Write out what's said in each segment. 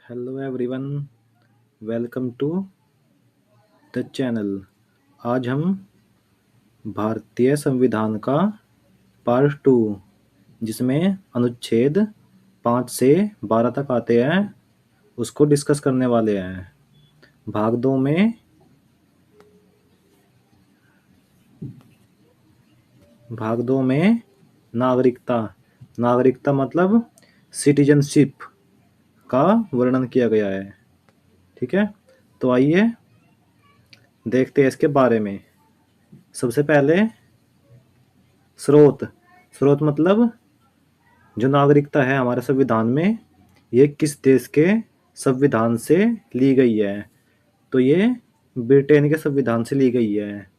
Hello everyone, welcome to the channel. आज हम भारतीय संविधान का पार्ट 2, जिसमें अनुच्छेद 5 से 12 तक आते हैं, उसको डिस्कस करने वाले हैं। भाग 2 में नागरिकता नागरिकता मतलब सिटीजनशिप का वर्णन किया गया है। ठीक है, तो आइए देखते हैं इसके बारे में। सबसे पहले स्रोत स्रोत मतलब जो नागरिकता है हमारे संविधान में, ये किस देश के संविधान से ली गई है। तो ये ब्रिटेन के संविधान से ली गई है।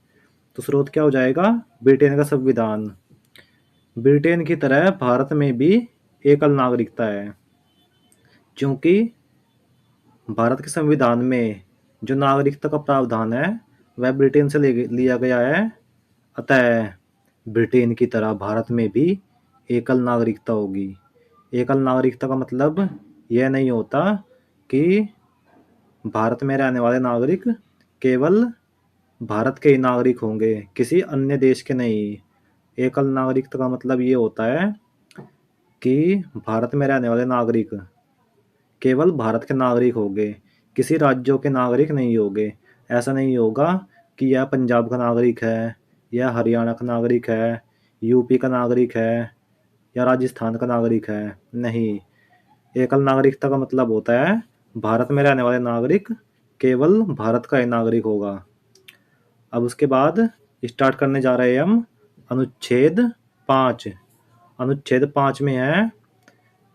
तो स्रोत क्या हो जाएगा? ब्रिटेन का संविधान। ब्रिटेन की तरह भारत में भी एकल नागरिकता है, क्योंकि भारत के संविधान में जो नागरिकता का प्रावधान है वह ब्रिटेन से लिया गया है। अतः ब्रिटेन की तरह भारत में भी एकल नागरिकता होगी। एकल नागरिकता का मतलब यह नहीं होता कि भारत में रहने वाले नागरिक केवल भारत के ही नागरिक होंगे, किसी अन्य देश के नहीं। एकल नागरिकता का मतलब ये होता है कि भारत में रहने वाले नागरिक केवल भारत के नागरिक होंगे, किसी राज्यों के नागरिक नहीं होंगे। ऐसा नहीं होगा कि यह पंजाब का नागरिक है, यह हरियाणा का नागरिक है, यूपी का नागरिक है या राजस्थान का नागरिक है। नहीं, एकल नागरिकता का मतलब होता है भारत में रहने वाले नागरिक केवल भारत का ही नागरिक होगा। अब उसके बाद स्टार्ट करने जा रहे हैं हम अनुच्छेद 5। अनुच्छेद 5 में है,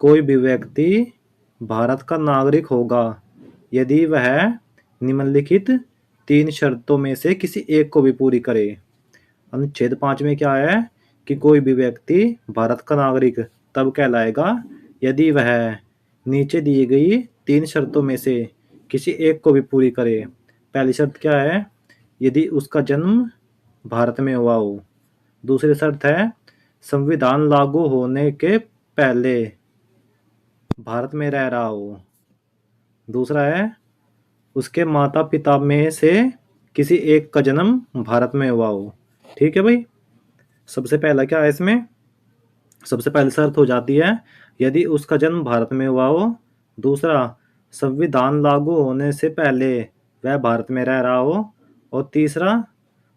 कोई भी व्यक्ति भारत का नागरिक होगा यदि वह निम्नलिखित 3 शर्तों में से किसी एक को भी पूरी करे। अनुच्छेद 5 में क्या है कि कोई भी व्यक्ति भारत का नागरिक तब कहलाएगा यदि वह नीचे दी गई 3 शर्तों में से किसी एक को भी पूरी करे। पहली शर्त क्या है? यदि उसका जन्म भारत में हुआ हो। दूसरी शर्त है संविधान लागू होने के पहले भारत में रह रहा हो। दूसरा है उसके माता पिता में से किसी एक का जन्म भारत में हुआ हो। ठीक है भाई, सबसे पहला क्या है इसमें? सबसे पहली शर्त हो जाती है यदि उसका जन्म भारत में हुआ हो। दूसरा, संविधान लागू होने से पहले वह भारत में रह रहा हो। और तीसरा,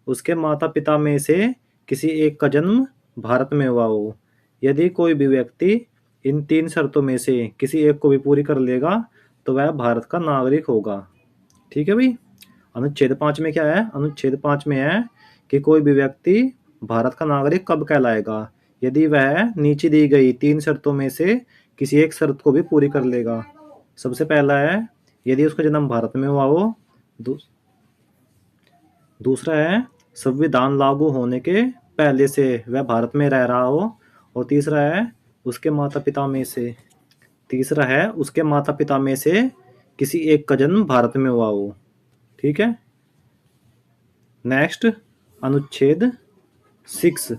उसके माता पिता में से किसी एक का जन्म भारत में हुआ हो। यदि कोई भी व्यक्ति इन 3 शर्तों में से किसी एक को भी पूरी कर लेगा तो वह भारत का नागरिक होगा। ठीक है भाई। अनुच्छेद 5 में क्या है? अनुच्छेद 5 में है कि कोई भी व्यक्ति भारत का नागरिक कब कहलाएगा? यदि वह नीचे दी गई 3 शर्तों में से किसी एक शर्त को भी पूरी कर लेगा। सबसे पहला है यदि उसका जन्म भारत में हुआ हो। दूसरा है संविधान लागू होने के पहले से वह भारत में रह रहा हो। और तीसरा है उसके माता पिता में से किसी एक का जन्म भारत में हुआ हो। ठीक है। नेक्स्ट, अनुच्छेद 6।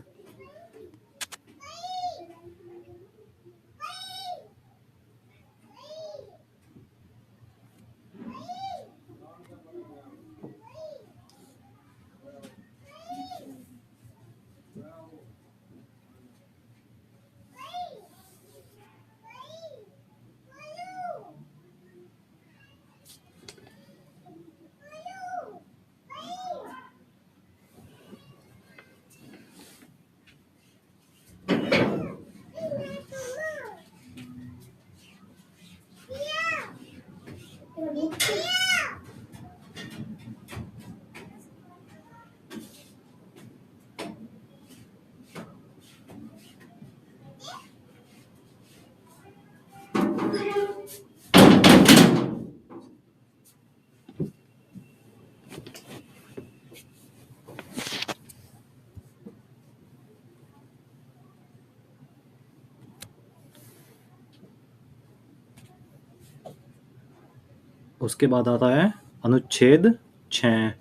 उसके बाद आता है अनुच्छेद 6।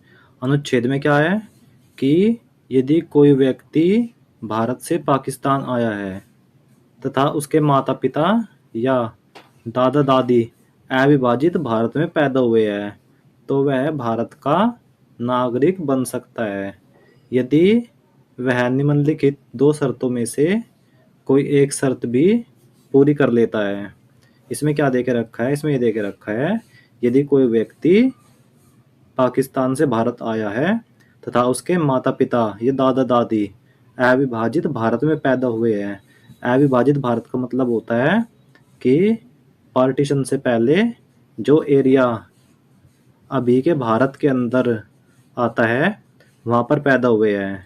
अनुच्छेद में क्या है कि यदि कोई व्यक्ति भारत से पाकिस्तान आया है तथा उसके माता पिता या दादा दादी अविभाजित भारत में पैदा हुए हैं तो वह भारत का नागरिक बन सकता है यदि वह निम्नलिखित दो शर्तों में से कोई एक शर्त भी पूरी कर लेता है। इसमें क्या दे के रखा है? इसमें ये दे के रखा है, यदि कोई व्यक्ति पाकिस्तान से भारत आया है तथा उसके माता पिता या दादा दादी अविभाजित भारत में पैदा हुए हैं। अविभाजित भारत का मतलब होता है कि पार्टीशन से पहले जो एरिया अभी के भारत के अंदर आता है वहां पर पैदा हुए हैं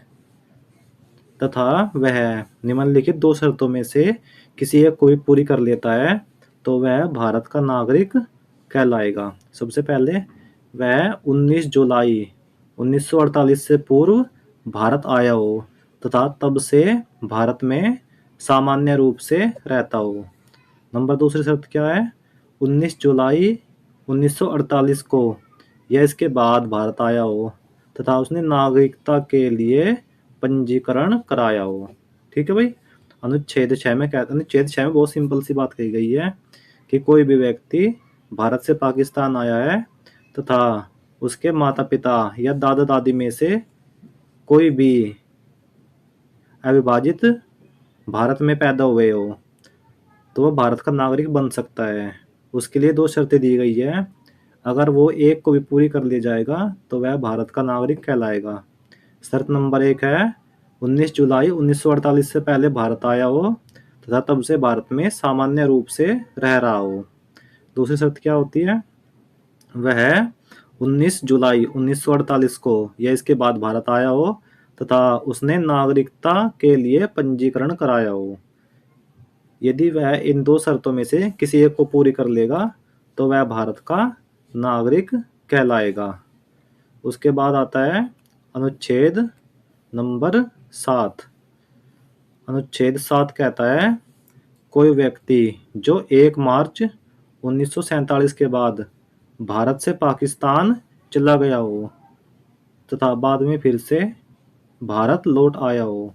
तथा वह निम्नलिखित दो शर्तों में से किसी एक कोई पूरी कर लेता है तो वह भारत का नागरिक कहलाएगा। सबसे पहले वह 19 जुलाई 1948 से पूर्व भारत आया हो तथा तब से भारत में सामान्य रूप से रहता हो। नंबर दूसरी शर्त क्या है? 19 जुलाई 1948 को या इसके बाद भारत आया हो तथा उसने नागरिकता के लिए पंजीकरण कराया हो। ठीक है भाई। अनुच्छेद 6 में कहते अनुच्छेद 6 में बहुत सिंपल सी बात कही गई है कि कोई भी व्यक्ति भारत से पाकिस्तान आया है तथा उसके माता पिता या दादा दादी में से कोई भी अविभाजित भारत में पैदा हुए हो तो वह भारत का नागरिक बन सकता है। उसके लिए दो शर्तें दी गई है, अगर वो एक को भी पूरी कर ले जाएगा तो वह भारत का नागरिक कहलाएगा। शर्त नंबर 1 है 19 जुलाई 1948 से पहले भारत आया हो तथा तब से भारत में सामान्य रूप से रह रहा हो। दूसरी शर्त क्या होती है? वह 19 जुलाई 1948 को या इसके बाद भारत आया हो तथा उसने नागरिकता के लिए पंजीकरण कराया हो। यदि वह इन दो शर्तों में से किसी एक को पूरी कर लेगा तो वह भारत का नागरिक कहलाएगा। उसके बाद आता है अनुच्छेद नंबर 7। अनुच्छेद 7 कहता है कोई व्यक्ति जो 1 मार्च 1947 के बाद भारत से पाकिस्तान चला गया हो तथा बाद में फिर से भारत लौट आया हो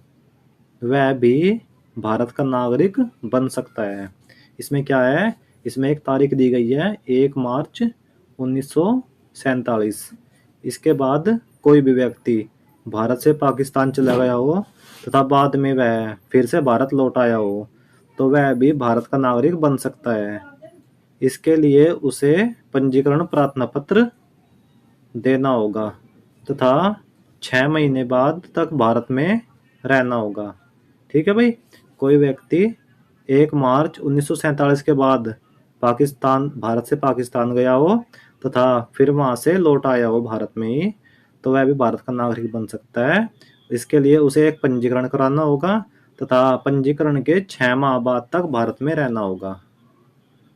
वह भी भारत का नागरिक बन सकता है। इसमें क्या है? इसमें एक तारीख दी गई है 1 मार्च 1947। इसके बाद कोई भी व्यक्ति भारत से पाकिस्तान चला गया हो तथा बाद में वह फिर से भारत लौट आया हो तो वह भी भारत का नागरिक बन सकता है। इसके लिए उसे पंजीकरण प्रार्थना पत्र देना होगा तथा 6 महीने बाद तक भारत में रहना होगा। ठीक है भाई। कोई व्यक्ति 1 मार्च 1947 के बाद भारत से पाकिस्तान गया हो तथा फिर वहां से लौट आया हो भारत में ही तो वह भी भारत का नागरिक बन सकता है। इसके लिए उसे एक पंजीकरण कराना होगा तथा पंजीकरण के 6 माह बाद तक भारत में रहना होगा।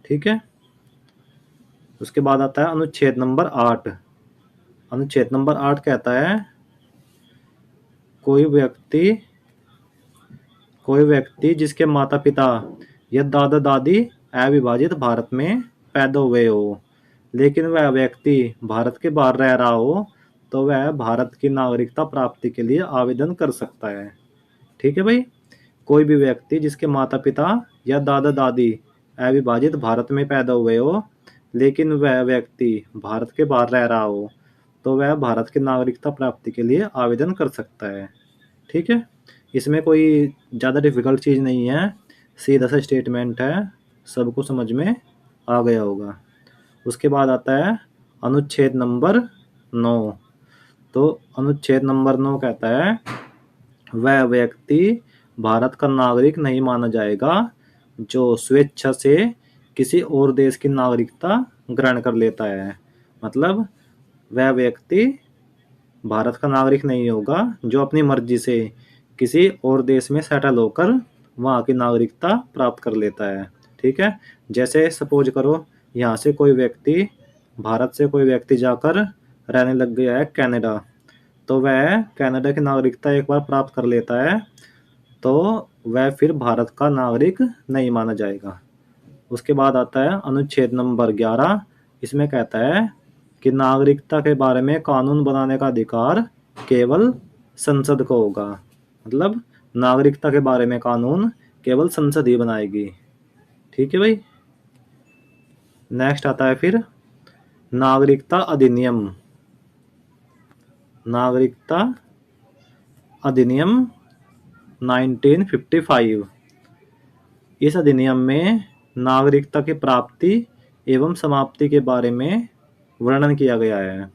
ठीक है। उसके बाद आता है अनुच्छेद नंबर 8। अनुच्छेद नंबर 8 कहता है कोई व्यक्ति जिसके माता पिता या दादा दादी अविभाजित भारत में पैदा हुए हो लेकिन वह व्यक्ति भारत के बाहर रह रहा हो तो वह भारत की नागरिकता प्राप्ति के लिए आवेदन कर सकता है। ठीक है भाई। कोई भी व्यक्ति जिसके माता पिता या दादा दादी अविभाजित भारत में पैदा हुए हो लेकिन वह व्यक्ति भारत के बाहर रह रहा हो तो वह भारत की नागरिकता प्राप्ति के लिए आवेदन कर सकता है। ठीक है। इसमें कोई ज़्यादा डिफिकल्ट चीज़ नहीं है, सीधा सा स्टेटमेंट है, सबको समझ में आ गया होगा। उसके बाद आता है अनुच्छेद नंबर 9। तो अनुच्छेद नंबर 9 कहता है वह व्यक्ति भारत का नागरिक नहीं माना जाएगा जो स्वेच्छा से किसी और देश की नागरिकता ग्रहण कर लेता है। मतलब वह व्यक्ति भारत का नागरिक नहीं होगा जो अपनी मर्जी से किसी और देश में सेटल होकर वहाँ की नागरिकता प्राप्त कर लेता है। ठीक है। जैसे सपोज करो यहाँ से कोई व्यक्ति भारत से कोई व्यक्ति जाकर रहने लग गया है कनाडा तो वह कनाडा की नागरिकता एक बार प्राप्त कर लेता है तो वह फिर भारत का नागरिक नहीं माना जाएगा। उसके बाद आता है अनुच्छेद नंबर 11। इसमें कहता है कि नागरिकता के बारे में कानून बनाने का अधिकार केवल संसद को होगा। मतलब नागरिकता के बारे में कानून केवल संसद ही बनाएगी। ठीक है भाई। नेक्स्ट आता है फिर नागरिकता अधिनियम। नागरिकता अधिनियम 1955। इस अधिनियम में नागरिकता की प्राप्ति एवं समाप्ति के बारे में वर्णन किया गया है।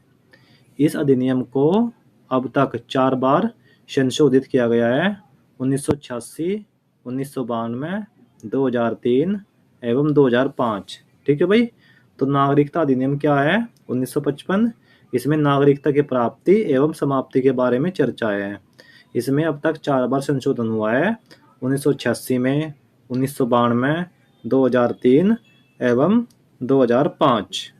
इस अधिनियम को अब तक 4 बार संशोधित किया गया है, 1986, 1992, 2003 एवं 2005। ठीक है भाई। तो नागरिकता अधिनियम क्या है? 1955। इसमें नागरिकता की प्राप्ति एवं समाप्ति के बारे में चर्चा है। इसमें अब तक 4 बार संशोधन हुआ है, 1986 में, 1992, 2003 एवं 2005।